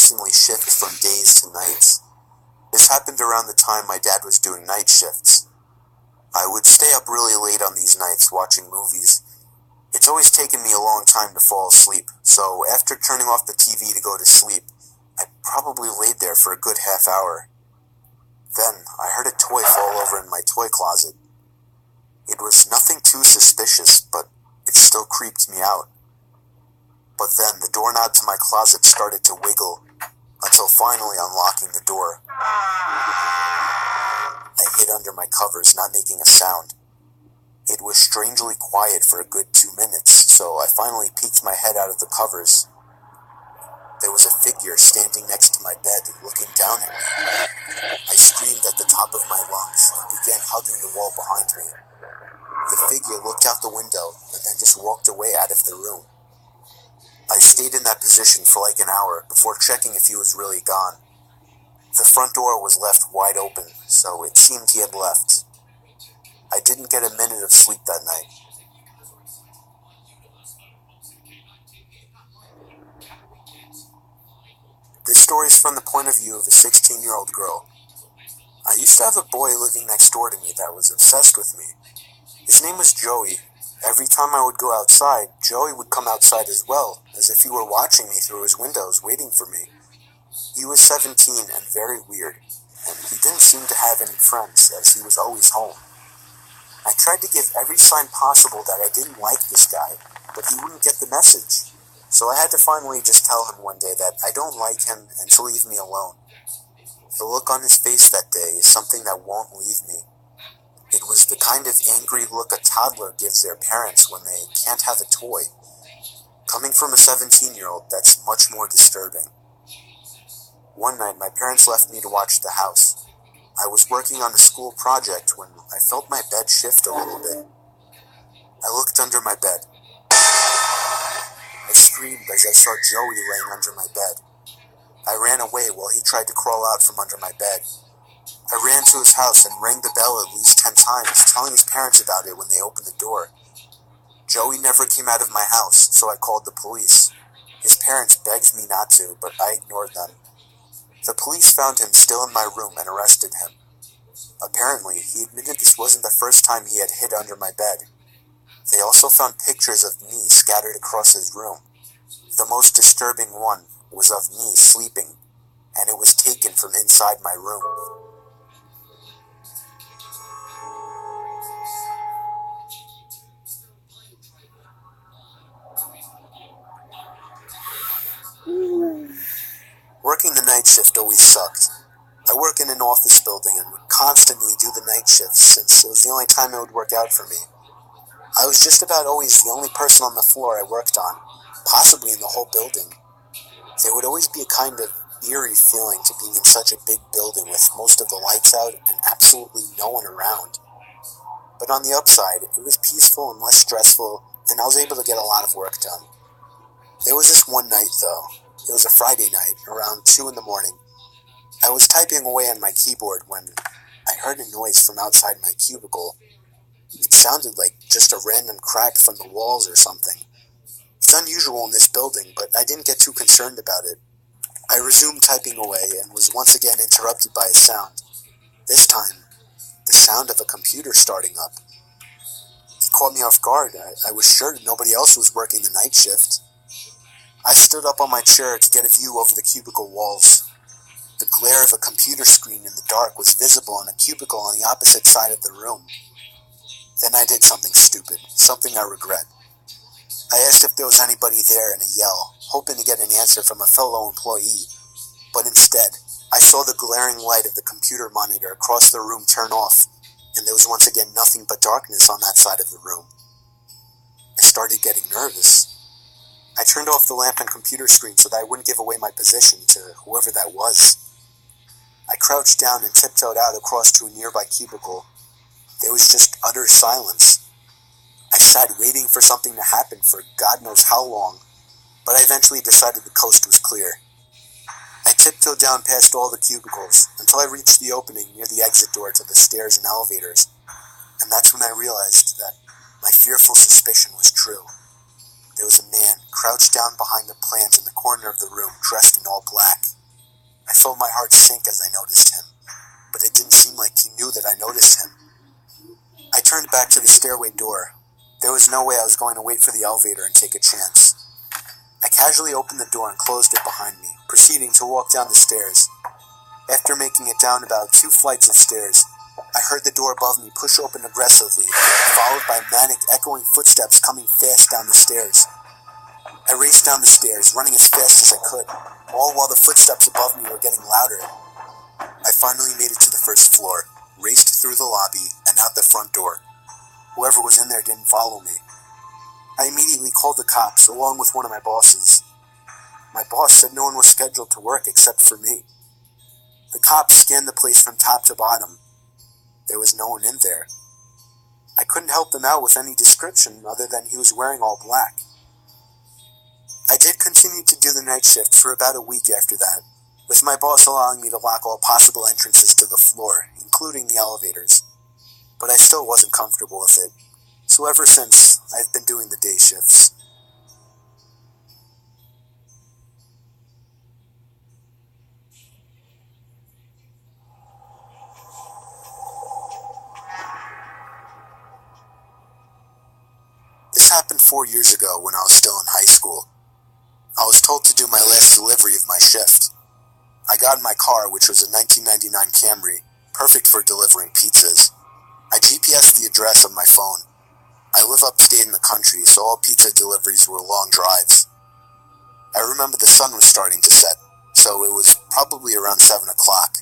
consistently shift from days to nights. This happened around the time my dad was doing night shifts. I would stay up really late on these nights watching movies. It's always taken me a long time to fall asleep, so after turning off the TV to go to sleep, I probably laid there for a good half hour. Then, I heard a toy fall over in my toy closet. It was nothing too suspicious, but it still creeped me out. But then, the doorknob to my closet started to wiggle, until finally unlocking the door. I hid under my covers, not making a sound. It was strangely quiet for a good 2 minutes, so I finally peeked my head out of the covers. There was a figure standing next to my bed, looking down at me. I screamed at the top of my lungs and began hugging the wall behind me. The figure looked out the window and then just walked away out of the room. I stayed in that position for like an hour before checking if he was really gone. The front door was left wide open, so it seemed he had left. I didn't get a minute of sleep that night. This story is from the point of view of a 16-year-old girl. I used to have a boy living next door to me that was obsessed with me. His name was Joey. Every time I would go outside, Joey would come outside as well, as if he were watching me through his windows, waiting for me. He was 17 and very weird, and he didn't seem to have any friends, as he was always home. I tried to give every sign possible that I didn't like this guy, but he wouldn't get the message. So I had to finally just tell him one day that I don't like him and to leave me alone. The look on his face that day is something that won't leave me. It was the kind of angry look a toddler gives their parents when they can't have a toy. Coming from a 17-year-old, that's much more disturbing. One night, my parents left me to watch the house. I was working on a school project when I felt my bed shift a little bit. I looked under my bed. I screamed as I saw Joey laying under my bed. I ran away while he tried to crawl out from under my bed. I ran to his house and rang the bell at least 10 times, telling his parents about it when they opened the door. Joey never came out of my house, so I called the police. His parents begged me not to, but I ignored them. The police found him still in my room and arrested him. Apparently, he admitted this wasn't the first time he had hid under my bed. They also found pictures of me scattered across his room. The most disturbing one was of me sleeping, and it was taken from inside my room. Working the night shift always sucked. I work in an office building and would constantly do the night shifts since it was the only time it would work out for me. I was just about always the only person on the floor I worked on, possibly in the whole building. There would always be a kind of eerie feeling to being in such a big building with most of the lights out and absolutely no one around. But on the upside, it was peaceful and less stressful, and I was able to get a lot of work done. There was this one night, though. It was a Friday night, around 2 in the morning. I was typing away on my keyboard when I heard a noise from outside my cubicle. It sounded like just a random crack from the walls or something. It's unusual in this building, but I didn't get too concerned about it. I resumed typing away and was once again interrupted by a sound. This time, the sound of a computer starting up. It caught me off guard. I was sure nobody else was working the night shift. I stood up on my chair to get a view over the cubicle walls. The glare of a computer screen in the dark was visible in a cubicle on the opposite side of the room. Then I did something stupid, something I regret. I asked if there was anybody there in a yell, hoping to get an answer from a fellow employee. But instead, I saw the glaring light of the computer monitor across the room turn off, and there was once again nothing but darkness on that side of the room. I started getting nervous. I turned off the lamp and computer screen so that I wouldn't give away my position to whoever that was. I crouched down and tiptoed out across to a nearby cubicle. There was just utter silence. I sat waiting for something to happen for God knows how long, but I eventually decided the coast was clear. I tiptoed down past all the cubicles until I reached the opening near the exit door to the stairs and elevators, and that's when I realized that my fearful suspicion was true. There was a man crouched down behind the plants in the corner of the room, dressed in all black. felt my heart sink as I noticed him, but it didn't seem like he knew that I noticed him. I turned back to the stairway door. There was no way I was going to wait for the elevator and take a chance. I casually opened the door and closed it behind me, proceeding to walk down the stairs. After making it down about 2 flights of stairs, I heard the door above me push open aggressively, followed by manic, echoing footsteps coming fast down the stairs. I raced down the stairs, running as fast as I could, all while the footsteps above me were getting louder. I finally made it to the first floor, raced through the lobby, and out the front door. Whoever was in there didn't follow me. I immediately called the cops, along with one of my bosses. My boss said no one was scheduled to work except for me. The cops scanned the place from top to bottom. There was no one in there. I couldn't help them out with any description other than he was wearing all black. I did continue to do the night shift for about a week after that, with my boss allowing me to lock all possible entrances to the floor, including the elevators. But I still wasn't comfortable with it, so ever since, I've been doing the day shifts. This happened 4 years ago when I was still in high school. I was told to do my last delivery of my shift. I got in my car, which was a 1999 Camry, perfect for delivering pizzas. I GPSed the address on my phone. I live upstate in the country, so all pizza deliveries were long drives. I remember the sun was starting to set, so it was probably around 7 o'clock.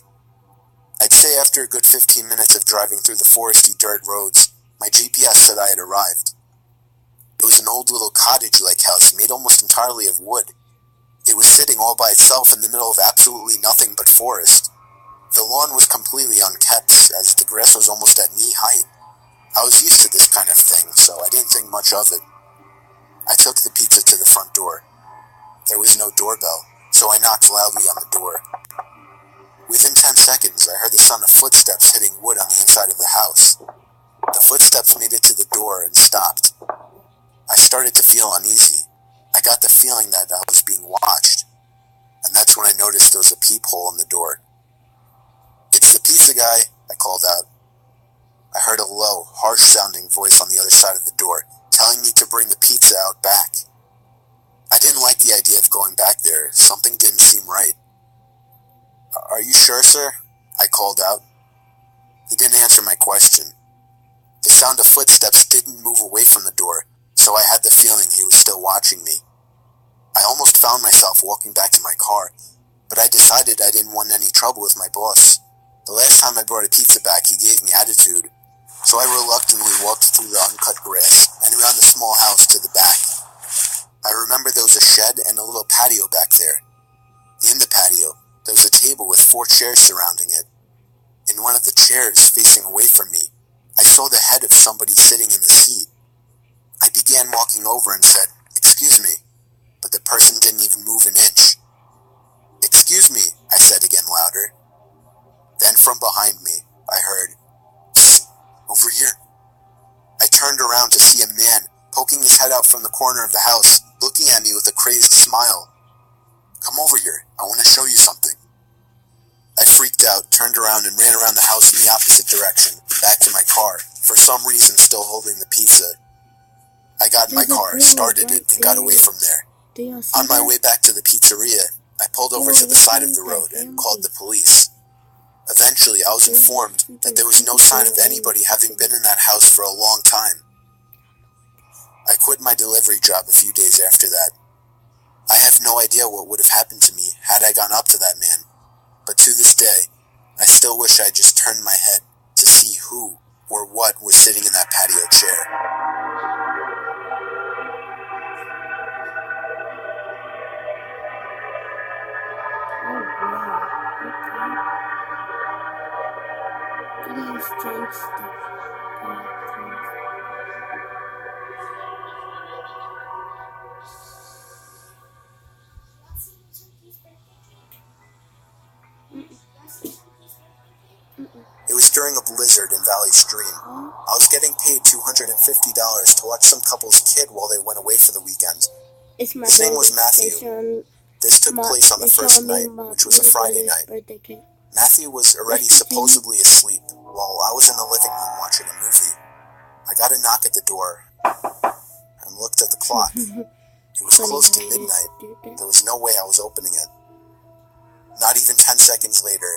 I'd say after a good 15 minutes of driving through the foresty dirt roads, my GPS said I had arrived. It was an old little cottage-like house made almost entirely of wood. It was sitting all by itself in the middle of absolutely nothing but forest. The lawn was completely unkept, as the grass was almost at knee height. I was used to this kind of thing, so I didn't think much of it. I took the pizza to the front door. There was no doorbell, so I knocked loudly on the door. Within 10 seconds, I heard the sound of footsteps hitting wood on the inside of the house. The footsteps made it to the door and stopped. I started to feel uneasy. I got the feeling that I was being watched, and that's when I noticed there was a peephole in the door. "It's the pizza guy," I called out. I heard a low, harsh-sounding voice on the other side of the door, telling me to bring the pizza out back. I didn't like the idea of going back there. Something didn't seem right. "Are you sure, sir?" I called out. He didn't answer my question. The sound of footsteps didn't move away from the door, so I had the feeling he was still watching me. I almost found myself walking back to my car, but I decided I didn't want any trouble with my boss. The last time I brought a pizza back, he gave me attitude, so I reluctantly walked through the uncut grass and around the small house to the back. I remember there was a shed and a little patio back there. In the patio, there was a table with 4 chairs surrounding it. In one of the chairs, facing away from me, I saw the head of somebody sitting in the seat. I began walking over and said, "Excuse me," but the person didn't even move an inch. "Excuse me," I said again louder. Then from behind me, I heard, "Psst, over here." I turned around to see a man poking his head out from the corner of the house, looking at me with a crazed smile. "Come over here, I want to show you something." I freaked out, turned around and ran around the house in the opposite direction, back to my car, for some reason still holding the pizza. I got in my car, started it, and got away from there. On my way back to the pizzeria, I pulled over to the side of the road and called the police. Eventually, I was informed that there was no sign of anybody having been in that house for a long time. I quit my delivery job a few days after that. I have no idea what would have happened to me had I gone up to that man, but to this day, I still wish I had just turned my head to see who or what was sitting in that patio chair. Pretty strange stuff. It was during a blizzard in Valley Stream. I was getting paid $250 to watch some couple's kid while they went away for the weekend. It's my His name was favorite Matthew. station. This took place on the first night, which was a Friday night. Matthew was already supposedly asleep while I was in the living room watching a movie. I got a knock at the door and looked at the clock. It was close to midnight. There was no way I was opening it. Not even 10 seconds later,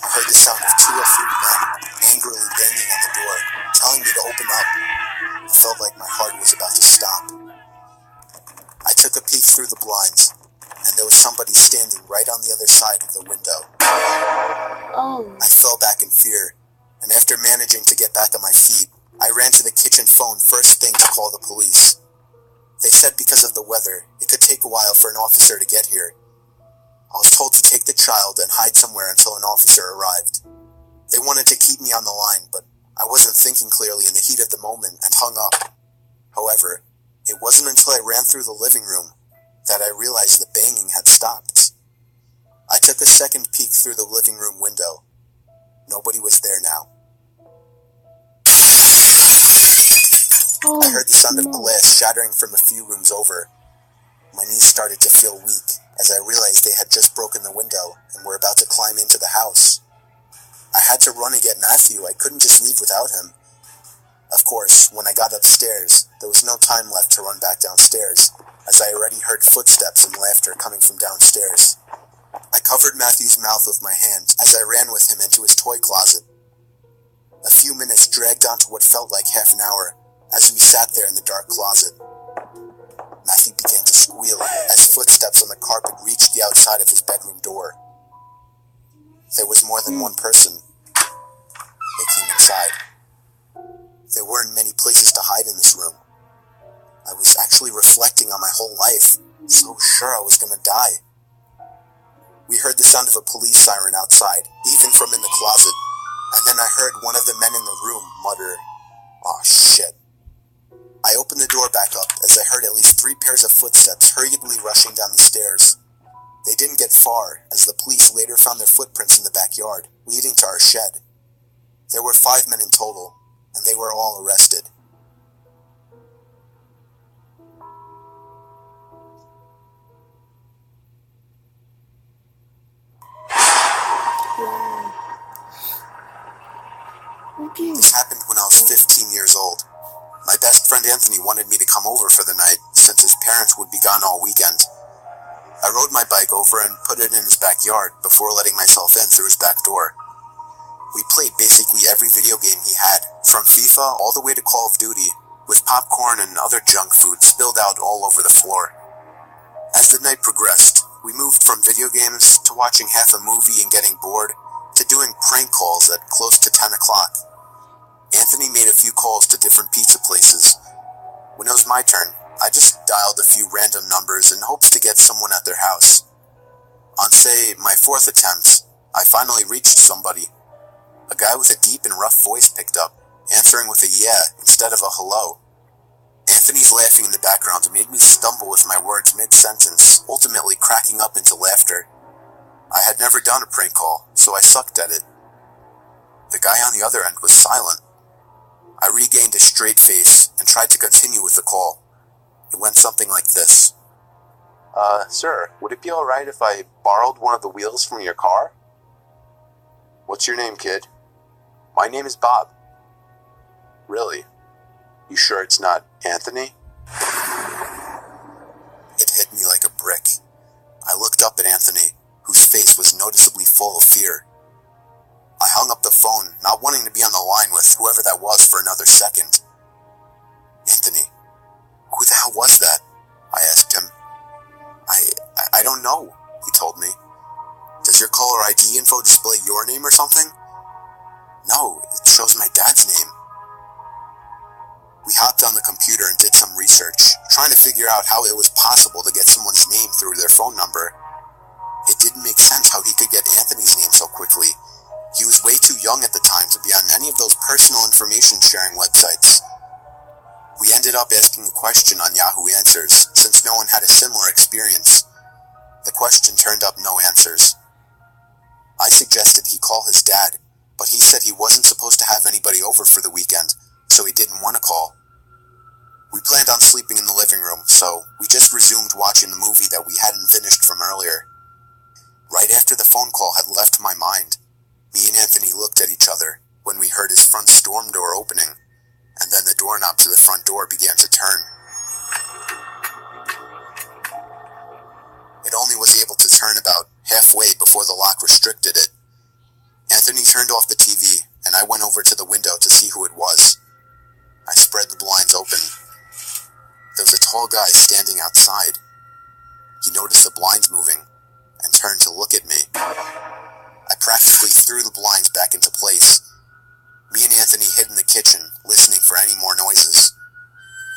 I heard the sound of 2 or 3 men angrily banging on the door, telling me to open up. I felt like my heart was about to stop. I took a peek through the blinds, and there was somebody standing right on the other side of the window. I fell back in fear, and after managing to get back on my feet, I ran to the kitchen phone first thing to call the police. They said because of the weather, it could take a while for an officer to get here. I was told to take the child and hide somewhere until an officer arrived. They wanted to keep me on the line, but I wasn't thinking clearly in the heat of the moment and hung up. However, it wasn't until I ran through the living room that I realized the banging had stopped. I took a second peek through the living room window. Nobody was there now. I heard the sound of glass shattering from a few rooms over. My knees started to feel weak as I realized they had just broken the window and were about to climb into the house. I had to run and get Matthew. I couldn't just leave without him. Of course, when I got upstairs, there was no time left to run back downstairs, as I already heard footsteps and laughter coming from downstairs. I covered Matthew's mouth with my hand as I ran with him into his toy closet. A few minutes dragged on to what felt like half an hour as we sat there in the dark closet. Matthew began to squeal as footsteps on the carpet reached the outside of his bedroom door. There was more than one person. They came inside. There weren't many places to hide in this room. I was actually reflecting on my whole life, so sure I was gonna die. We heard the sound of a police siren outside, even from in the closet, and then I heard one of the men in the room mutter, "Aw, shit." I opened the door back up as I heard at least 3 pairs of footsteps hurriedly rushing down the stairs. They didn't get far, as the police later found their footprints in the backyard, leading to our shed. There were 5 men in total, and they were all arrested. This happened when I was 15 years old. My best friend Anthony wanted me to come over for the night, since his parents would be gone all weekend. I rode my bike over and put it in his backyard before letting myself in through his back door. We played basically every video game he had, from FIFA all the way to Call of Duty, with popcorn and other junk food spilled out all over the floor. As the night progressed, we moved from video games to watching half a movie and getting bored, to doing prank calls at close to 10 o'clock. Anthony made a few calls to different pizza places. When it was my turn, I just dialed a few random numbers in hopes to get someone at their house. On, say, my 4th attempt, I finally reached somebody. A guy with a deep and rough voice picked up, answering with a yeah instead of a hello. Anthony's laughing in the background made me stumble with my words mid-sentence, ultimately cracking up into laughter. I had never done a prank call, so I sucked at it. The guy on the other end was silent. I regained a straight face and tried to continue with the call. It went something like this. Sir, would it be alright if I borrowed one of the wheels from your car? What's your name, kid? My name is Bob. Really? You sure it's not Anthony? It hit me like a brick. I looked up at Anthony, whose face was noticeably full of fear. I hung up the phone, not wanting to be on the line with whoever that was for another second. Anthony, who the hell was that? I asked him. I don't know, he told me. Does your caller ID info display your name or something? No, it shows my dad's name. We hopped on the computer and did some research, trying to figure out how it was possible to get someone's name through their phone number. It didn't make sense how he could get Anthony's name so quickly. He was way too young at the time to be on any of those personal information sharing websites. We ended up asking a question on Yahoo Answers, since no one had a similar experience. The question turned up no answers. I suggested he call his dad, but he said he wasn't supposed to have anybody over for the weekend, so he didn't want to call. We planned on sleeping in the living room, so we just resumed watching the movie that we hadn't finished from earlier. Right after the phone call had left my mind, me and Anthony looked at each other when we heard his front storm door opening, and then the doorknob to the front door began to turn. It only was able to turn about halfway before the lock restricted it. Anthony turned off the TV, and I went over to the window to see who it was. I spread the blinds open. There was a tall guy standing outside. He noticed the blinds moving and turned to look at me. I practically threw the blinds back into place. Me and Anthony hid in the kitchen, listening for any more noises.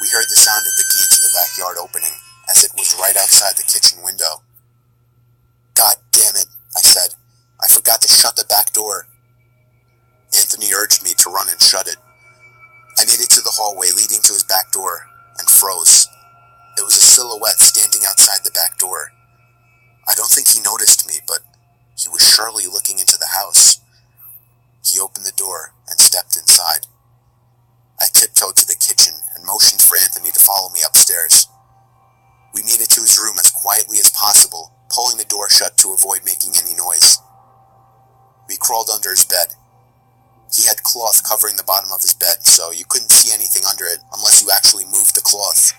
We heard the sound of the key to the backyard opening, as it was right outside the kitchen window. "God damn it," I said. "I forgot to shut the back door." Anthony urged me to run and shut it. I made it to the hallway leading to his back door and froze. There was a silhouette standing outside the back door. I don't think he noticed me, but he was surely looking into the house. He opened the door and stepped inside. I tiptoed to the kitchen and motioned for Anthony to follow me upstairs. We made it to his room as quietly as possible, pulling the door shut to avoid making any noise. We crawled under his bed. He had cloth covering the bottom of his bed, so you couldn't see anything under it unless you actually moved the cloth.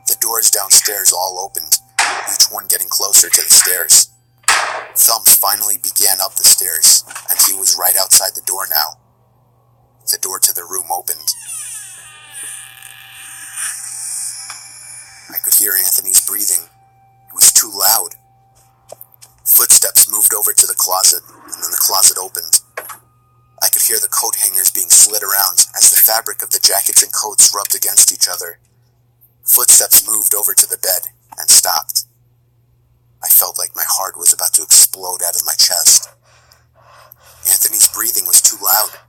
The doors downstairs all opened, each one getting closer to the stairs. Thumps finally began up the stairs, and he was right outside the door now. The door to the room opened. I could hear Anthony's breathing. It was too loud. Footsteps moved over to the closet, and then the closet opened. I could hear the coat hangers being slid around as the fabric of the jackets and coats rubbed against each other. Footsteps moved over to the bed and stopped. I felt like my heart was about to explode out of my chest. Anthony's breathing was too loud.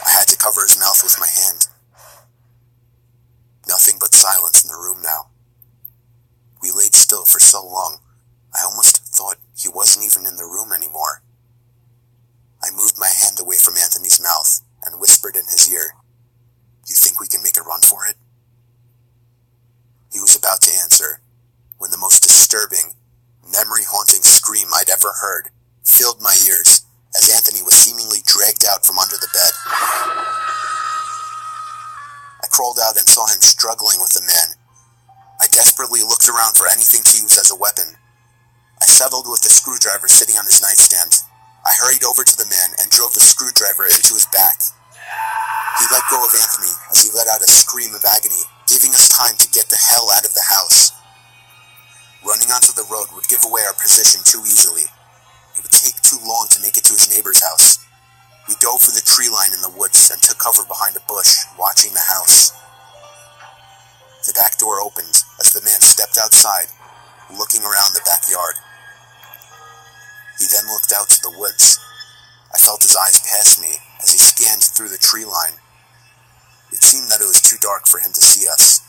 I had to cover his mouth with my hand. Nothing but silence in the room now. We laid still for so long, I almost thought he wasn't even in the room anymore. I moved my hand away from Anthony's mouth and whispered in his ear, "You think we can make a run for it?" He was about to answer when the most disturbing, memory-haunting scream I'd ever heard filled my ears as Anthony was seemingly dragged out from under the bed. I crawled out and saw him struggling with the man. I desperately looked around for anything to use as a weapon. I settled with the screwdriver sitting on his nightstand. I hurried over to the man and drove the screwdriver into his back. He let go of Anthony as he let out a scream of agony, giving us time to get the hell out of the house. Running onto the road would give away our position too easily. It would take too long to make it to his neighbor's house. We dove for the tree line in the woods and took cover behind a bush, watching the house. The back door opened as the man stepped outside, looking around the backyard. He then looked out to the woods. I felt his eyes pass me as he scanned through the tree line. It seemed that it was too dark for him to see us.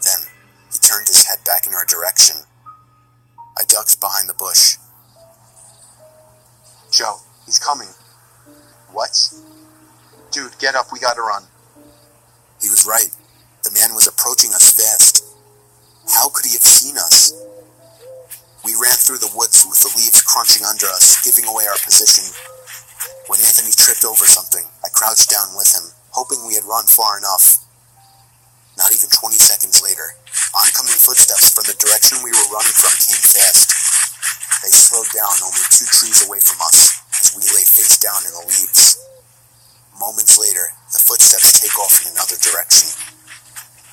Then, he turned his head back in our direction. I ducked behind the bush. "Joe, he's coming." "What?" "Dude, get up, we gotta run." He was right. The man was approaching us fast. How could he have seen us? We ran through the woods with the leaves crunching under us, giving away our position. When Anthony tripped over something, I crouched down with him, hoping we had run far enough. Not even 20 seconds later, oncoming footsteps from the direction we were running from came fast. They slowed down only 2 trees away from us as we lay face down in the leaves. Moments later, the footsteps take off in another direction.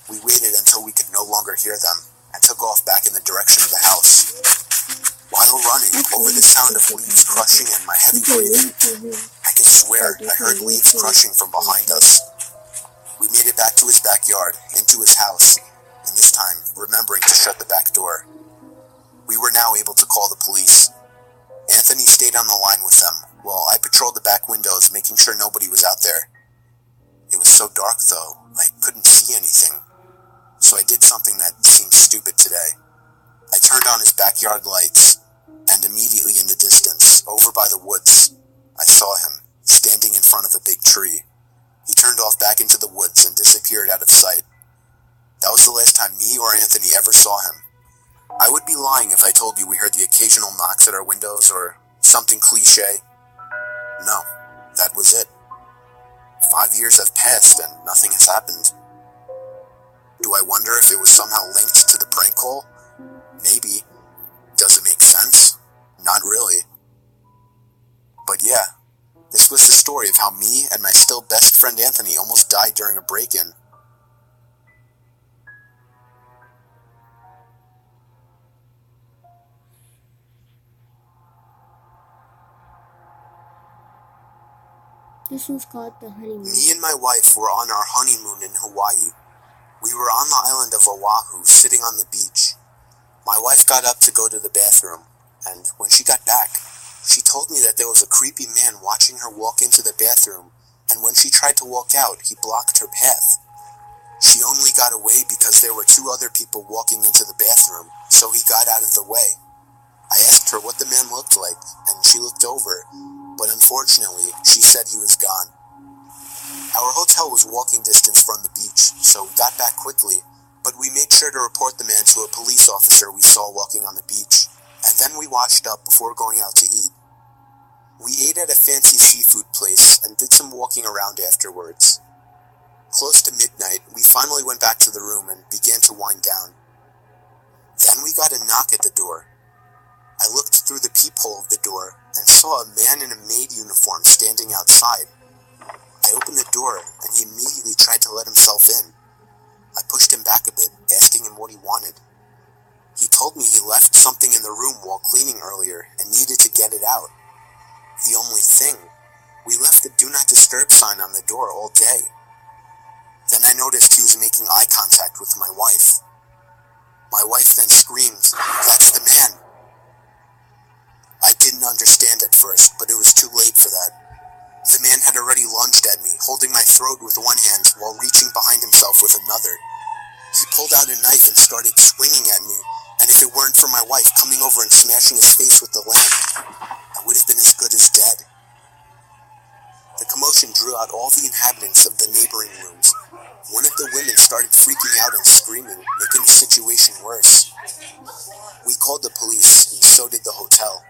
We waited until we could no longer hear them and took off back in the direction of the house. While running, over the sound of leaves crushing and my heavy breathing, I could swear I heard leaves crushing from behind us. We made it back to his backyard, into his house, and this time remembering to shut the back door. We were now able to call the police. Anthony stayed on the line with them, while I patrolled the back windows, making sure nobody was out there. It was so dark, though, I couldn't see anything. So I did something that seemed stupid today. I turned on his backyard lights, and immediately in the distance, over by the woods, I saw him, standing in front of a big tree, He turned off back into the woods and disappeared out of sight. That was the last time me or Anthony ever saw him. I would be lying if I told you we heard the occasional knocks at our windows or something cliche. No, that was it. 5 years have passed and nothing has happened. Do I wonder if it was somehow linked to the prank call? Maybe. Does it make sense? Not really. But yeah, this was the story of how me and my still best friend Anthony almost died during a break-in. This one's called the honeymoon. Me and my wife were on our honeymoon in Hawaii. We were on the island of Oahu, sitting on the beach. My wife got up to go to the bathroom, and when she got back, she told me that there was a creepy man watching her walk into the bathroom, and when she tried to walk out, he blocked her path. She only got away because there were 2 other people walking into the bathroom, so he got out of the way. I asked her what the man looked like, and she looked over, but unfortunately, she said he was gone. Our hotel was walking distance from the beach, so we got back quickly, but we made sure to report the man to a police officer we saw walking on the beach, and then we washed up before going out to eat. We ate at a fancy seafood place and did some walking around afterwards. Close to midnight, we finally went back to the room and began to wind down. Then we got a knock at the door. I looked through the peephole of the door and saw a man in a maid uniform standing outside. I opened the door and he immediately tried to let himself in. I pushed him back a bit, asking him what he wanted. He told me he left something in the room while cleaning earlier and needed to get it out. The only thing, we left the do not disturb sign on the door all day. Then I noticed he was making eye contact with my wife. My wife then screamed, "That's the man!" I didn't understand at first, but it was too late for that. The man had already lunged at me, holding my throat with one hand while reaching behind himself with another. He pulled out a knife and started swinging at me, and if it weren't for my wife coming over and smashing his face with the lamp, I would have been as good as dead. The commotion drew out all the inhabitants of the neighboring rooms. One of the women started freaking out and screaming, making the situation worse. We called the police, and so did the hotel.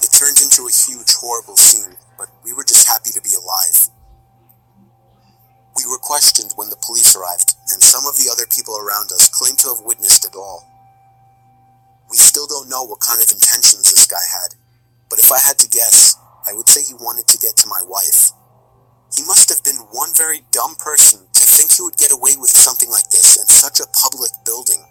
It turned into a huge, horrible scene, but we were just happy to be alive. We were questioned when the police arrived, and some of the other people around us claimed to have witnessed it all. We still don't know what kind of intentions this guy had, but if I had to guess, I would say he wanted to get to my wife. He must have been one very dumb person to think he would get away with something like this in such a public building.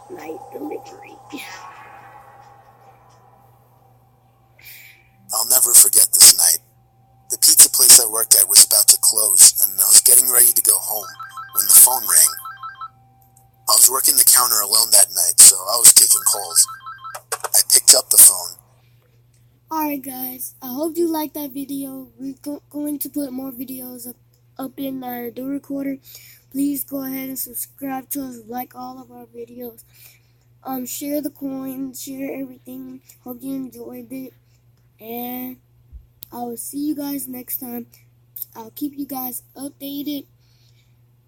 Night delivery. I'll never forget this night. The pizza place I worked at was about to close, and I was getting ready to go home when the phone rang. I was working the counter alone that night, so I was taking calls. I picked up the phone. Alright guys, I hope you liked that video. We're going to put more videos up in our do recorder. Please go ahead and subscribe to us, like all of our videos. Share the coins, share everything. Hope you enjoyed it. And I will see you guys next time. I'll keep you guys updated.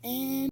And